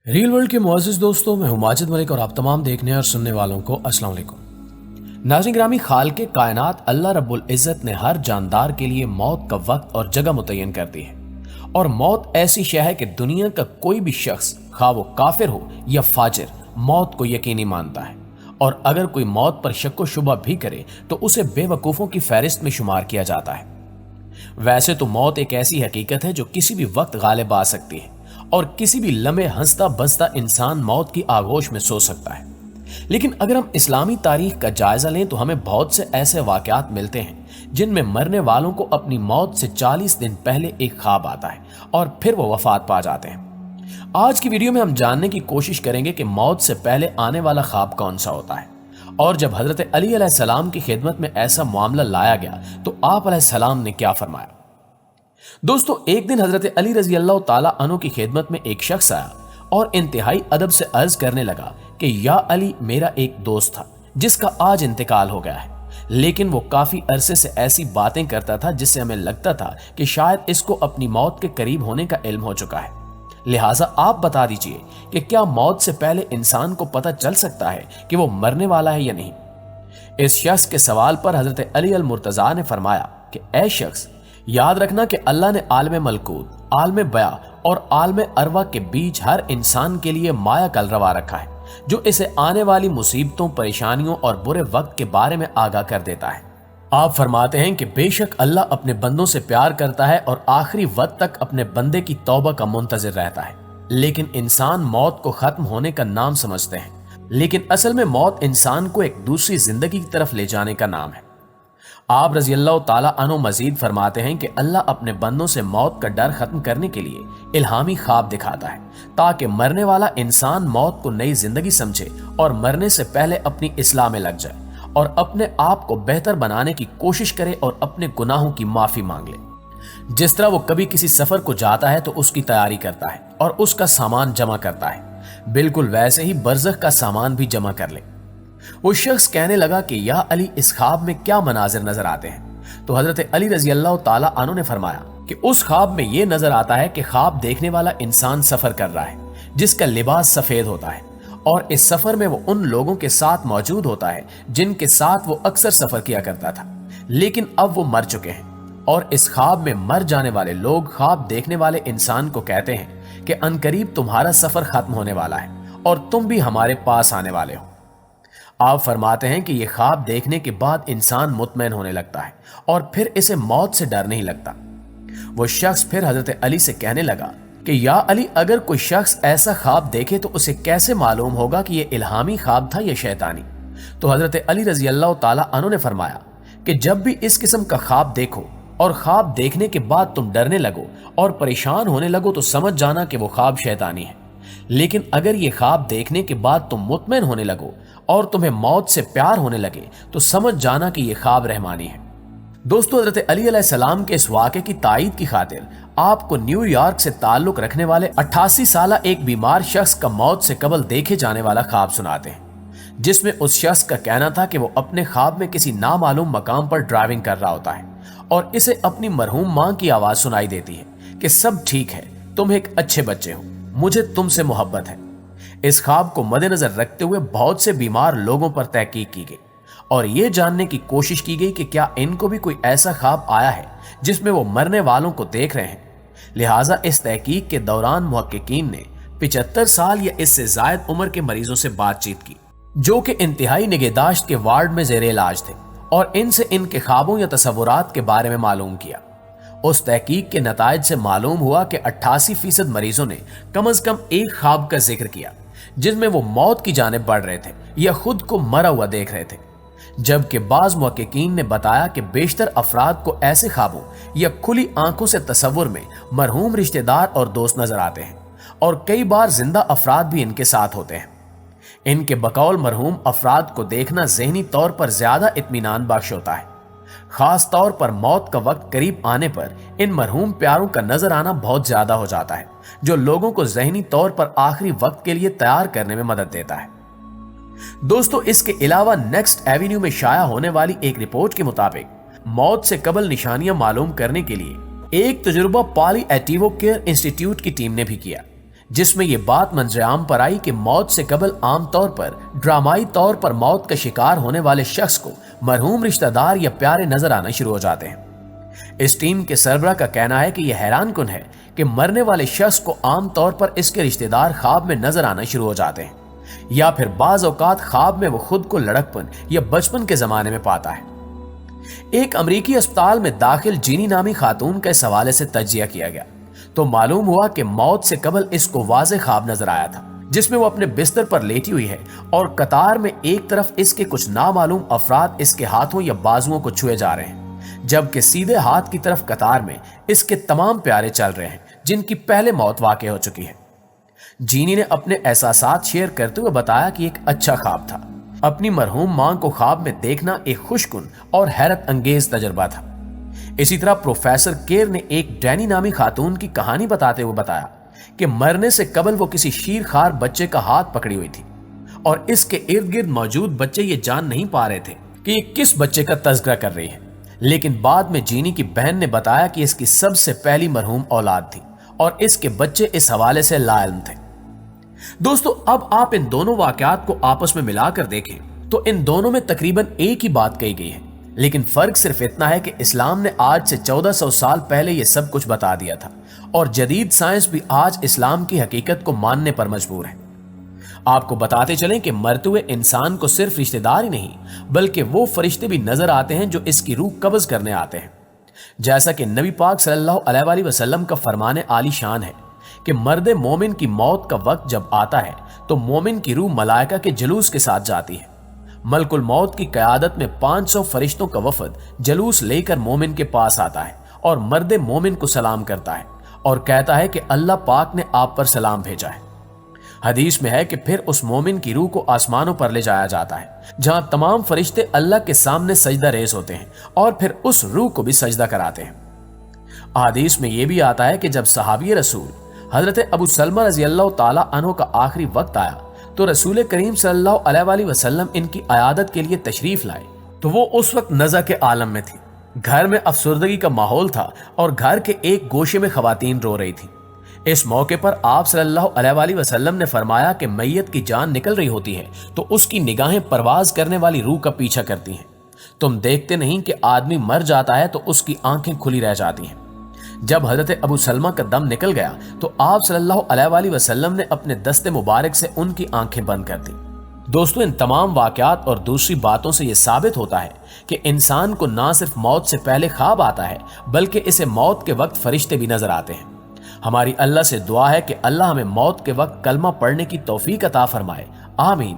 Real world के मुअज़्ज़िज़ दोस्तों, मैं हूं माजिद मलिक और आप तमाम देखने और सुनने वालों को अस्सलाम वालेकुम। नाज़रीन ग्रामी, खालिक़े कायनात अल्लाह रब्बुल इज़्ज़त ने हर जानदार के लिए मौत का वक्त और जगह मुतय्यन कर दी है। और मौत ऐसी शय है कि दुनिया का कोई भी शख्स, खा वो काफिर हो या फाजिर, मौत को यकीनी मानता है। और अगर कोई मौत पर शक व शुबा भी करे तो उसे बेवकूफ़ों की फहरिस्त में शुमार किया जाता है। वैसे तो मौत एक ऐसी हकीकत है जो किसी भी वक्त गालिब आ सकती है और किसी भी लम्हे हंसता बसता इंसान मौत की आगोश में सो सकता है। लेकिन अगर हम इस्लामी तारीख का जायजा लें तो हमें बहुत से ऐसे वाकयात मिलते हैं जिनमें मरने वालों को अपनी मौत से 40 दिन पहले एक ख्वाब आता है और फिर वो वफात पा जाते हैं। आज की वीडियो में हम जानने की कोशिश करेंगे कि मौत से पहले आने वाला ख्वाब कौन सा होता है, और जब हजरत अली अलैहिस्सलाम की खिदमत में ऐसा मामला लाया गया तो आप अलैहिस्सलाम ने क्या फरमाया। दोस्तों, एक दिन हजरत अली रजी अल्लाह ताला अन्हु की खिदमत में एक शख्स आया और इंतहाई अदब से अर्ज करने लगा कि या अली, मेरा एक दोस्त था जिसका आज इंतकाल हो गया है, लेकिन वो काफी अरसे से ऐसी बातें करता था जिससे हमें लगता था कि शायद इसको अपनी मौत के करीब होने का इल्म हो चुका है। लिहाजा आप बता दीजिए कि क्या मौत से पहले इंसान को पता चल सकता है कि वो मरने वाला है या नहीं। इस शख्स के सवाल पर हजरत अली अल मुर्तजा ने फरमाया कि ऐ शख्स, याद रखना कि अल्लाह ने आलम मलकूत, आलम बया और आलम अरवा के बीच हर इंसान के लिए माया कल रवा रखा है जो इसे आने वाली मुसीबतों, परेशानियों और बुरे वक्त के बारे में आगाह कर देता है। आप फरमाते हैं कि बेशक अल्लाह अपने बंदों से प्यार करता है और आखिरी वक्त तक अपने बंदे की तौबा का मुंतजिर रहता है, लेकिन इंसान मौत को खत्म होने का नाम समझते हैं, लेकिन असल में मौत इंसान को एक दूसरी जिंदगी की तरफ ले जाने का नाम है। आप रजी अल्लाह ताला अन्हु मजीद फरमाते हैं कि अल्लाह अपने बंदों से मौत का डर खत्म करने के लिए इल्हामी ख्वाब दिखाता है ताकि मरने वाला इंसान मौत को नई जिंदगी समझे और मरने से पहले अपनी इस्लाह में लग जाए और अपने आप को बेहतर बनाने की कोशिश करे और अपने गुनाहों की माफी मांग ले। जिस तरह वो कभी किसी सफर को जाता है तो उसकी तैयारी करता है और उसका सामान जमा करता है, बिल्कुल वैसे ही बरज़ख का सामान भी जमा कर ले। वो शख्स कहने लगा कि या अली, इस ख्वाब में क्या मनाजिर नजर आते हैं। तो हजरत अली रजी अल्लाह ताला अन्हु ने फरमाया कि उस ख्वाब में यह नजर आता है कि ख्वाब देखने वाला इंसान सफर कर रहा है जिसका लिबास सफेद होता है और इस सफर में वो उन लोगों के साथ मौजूद होता है जिनके साथ वो अक्सर सफर किया करता था, लेकिन अब वो मर चुके हैं। और इस ख्वाब में मर जाने वाले लोग ख्वाब देखने वाले इंसान को कहते हैं कि अनकरीब तुम्हारा सफर खत्म होने वाला है और तुम भी हमारे पास आने वाले हो। आप फरमाते हैं कि यह ख्वाब देखने के बाद इंसान मुतमईन होने लगता है और फिर इसे मौत से डर नहीं लगता। वो शख्स फिर हजरत अली से कहने लगा कि या अली, अगर कोई शख्स ऐसा ख्वाब देखे तो उसे कैसे मालूम होगा कि यह इल्हामी ख्वाब था या शैतानी। तो हजरत अली रजी अल्लाह ताला अन्हु ने फरमाया कि जब भी इस किस्म का ख्वाब देखो और ख्वाब देखने के बाद तुम डरने लगो और परेशान होने लगो तो समझ जाना कि वो ख्वाब शैतानी है। लेकिन अगर ये ख्वाब देखने के बाद तुम मुतमईन होने लगो और तुम्हें मौत से प्यार होने लगे तो समझ जाना कि यह ख्वाब रहमानी है। दोस्तों, हजरत अली अलैहिस्सलाम के इस वाक़े की तायीद की खातिर आपको न्यूयॉर्क से ताल्लुक रखने वाले 88 साला एक बीमार शख्स का मौत से कबल देखे जाने वाला ख्वाब सुनाते हैं, जिसमें उस शख्स का कहना था कि वो अपने ख्वाब में किसी नामालूम मकाम पर ड्राइविंग कर रहा होता है और इसे अपनी मरहूम मां की आवाज सुनाई देती है कि सब ठीक है, तुम एक अच्छे बच्चे हो, मुझे तुमसे मोहब्बत है। इस ख्वाब को मद्देनजर रखते हुए बहुत से बीमार लोगों पर तहकीक की गई और यह जानने की कोशिश की गई कि क्या इनको भी कोई ऐसा ख्वाब आया है जिसमें वो मरने वालों को देख रहे हैं। लिहाजा इस तहकीक के दौरान मुहक्किकीन ने 75 साल या इससे जायद उम्र के मरीजों से बातचीत की जो कि इंतहाई निगहदाश्त के वार्ड में जेर इलाज थे और इनसे इनके ख्वाबों या तसव्वुरात के बारे में मालूम किया। उस तहकीक के नताइज से मालूम हुआ कि 88% मरीजों ने कम अज कम एक ख्वाब का जिक्र किया जिसमें वो मौत की जानिब बढ़ रहे थे या खुद को मरा हुआ देख रहे थे, जबकि बाज मुहक्किकीन ने बताया कि बेशतर अफराद को ऐसे ख्वाबों या खुली आंखों से तसव्वुर में मरहूम रिश्तेदार और दोस्त नजर आते हैं और कई बार जिंदा अफराद भी इनके साथ होते हैं। इनके बकौल मरहूम अफराद को देखना ज़हनी तौर पर ज्यादा इत्मीनान बख्श होता है। खास तौर पर मौत का वक्त करीब आने पर इन मरहूम प्यारों का नजर आना बहुत ज्यादा हो जाता है, जो लोगों को ज़हनी तौर पर आखिरी वक्त के लिए तैयार करने में मदद देता है। दोस्तों, इसके अलावा नेक्स्ट एवेन्यू में शाया होने वाली एक रिपोर्ट के मुताबिक मौत से कबल निशानियां मालूम करने के लिए एक तजुर्बा पॉली एटिवो केयर इंस्टीट्यूट की टीम ने भी किया, जिसमें ये बात मंजर आम पर आई कि मौत से कबल आम तौर पर ड्रामाई तौर पर मौत का शिकार होने वाले शख्स को मरहूम रिश्तेदार या प्यारे नजर आना शुरू हो जाते हैं। इस टीम के सरबराह का कहना है कि यह हैरान कुन है कि मरने वाले शख्स को आम तौर पर इसके रिश्तेदार ख्वाब में नजर आना शुरू हो जाते हैं, या फिर बाज औकात ख्वाब में वो खुद को लड़कपन या बचपन के जमाने में पाता है। एक अमेरिकी अस्पताल में दाखिल जीनी नामी खातून के इस हवाले से तज्जिया किया गया तो मालूम हुआ कि मौत से कबल इसको वाज़ेह ख्वाब नजर आया था, जिसमें वो अपने बिस्तर पर लेटी हुई है और कतार में एक तरफ इसके कुछ नामालूम अफराद इसके हाथों या बाजुओं को छुए जा रहे हैं, जबकि सीधे हाथ की तरफ कतार में इसके तमाम प्यारे चल रहे हैं जिनकी पहले मौत वाक़ई हो चुकी है। जीनी ने अपने एहसासात शेयर करते हुए बताया कि एक अच्छा ख्वाब था। अपनी मरहूम मां को ख्वाब में देखना एक खुशकुन और हैरत अंगेज तजुर्बा था। इसी तरह प्रोफेसर केर ने एक डैनी नामी खातून की कहानी बताते हुए बताया कि मरने से कबल वो किसी शीरखार बच्चे का हाथ पकड़ी हुई थी और इसके इर्द गिर्द मौजूद बच्चे ये जान नहीं पा रहे थे कि ये किस बच्चे का तज़किरा कर रही है। लेकिन बाद में जीनी की बहन ने बताया कि इसकी सबसे पहली मरहूम औलाद थी और इसके बच्चे इस हवाले से लाइल्म थे। दोस्तों, अब आप इन दोनों वाकयात को आपस में मिलाकर देखें तो इन दोनों में तकरीबन एक ही बात कही गई है, लेकिन फर्क सिर्फ इतना है कि इस्लाम ने आज से 1400 साल पहले यह सब कुछ बता दिया था और जदीद साइंस भी आज इस्लाम की हकीकत को मानने पर मजबूर है। आपको बताते चलें कि मरते हुए इंसान को सिर्फ रिश्तेदार ही नहीं बल्कि वो फरिश्ते भी नजर आते हैं जो इसकी रूह कब्ज करने आते हैं। जैसा कि नबी पाक सल्लल्लाहु अलैहि वसल्लम का फरमाने आली शान है कि मर्द मोमिन की मौत का वक्त जब आता है तो मोमिन की रूह मलाइका के जुलूस के साथ जाती है। मलकुल मौत की क़यादत में 500 फरिश्तों का वफद जलूस लेकर मोमिन के पास आता है और मर्द मोमिन को सलाम करता है और कहता है कि अल्लाह पाक ने आप पर सलाम भेजा है। हदीस में है कि फिर उस मोमिन की रूह को आसमानों पर ले जाया जाता है जहां तमाम फरिश्ते अल्लाह के सामने सजदा रेज़ होते हैं और फिर उस रूह को भी सजदा कराते हैं। हदीस में यह भी आता है कि जब सहाबी रसूल हजरत अबू सलमा रज़ी अल्लाह ताला अन्हु का आखिरी वक्त आया तो रसूल करीम सल्लल्लाहु अलैहि वसल्लम इनकी अयादत के लिए तशरीफ लाए तो वो उस वक्त नज़ा के आलम में थी। घर में अफसुर्दगी का माहौल था और घर के एक गोशे में खवातीन रो रही थी। इस मौके पर आप सल्लल्लाहु अलैहि वसल्लम ने फरमाया कि मैयत की जान निकल रही होती है तो उसकी निगाहें परवाज करने वाली रूह का पीछा करती हैं। तुम देखते नहीं कि आदमी मर जाता है तो उसकी आंखें खुली रह जाती हैं। जब हजरत अबू सलमा का दम निकल गया तो आप सल्लल्लाहु अलैहि वसल्लम ने अपने दस्ते मुबारक से उनकी आंखें बंद कर दी। दोस्तों, इन तमाम वाकयात और दूसरी बातों से यह साबित होता है कि इंसान को ना सिर्फ मौत से पहले ख्वाब आता है बल्कि इसे मौत के वक्त फरिश्ते भी नजर आते हैं। हमारी अल्लाह से दुआ है कि अल्लाह हमें मौत के वक्त कलमा पढ़ने की तौफीक अता फरमाए। आमीन।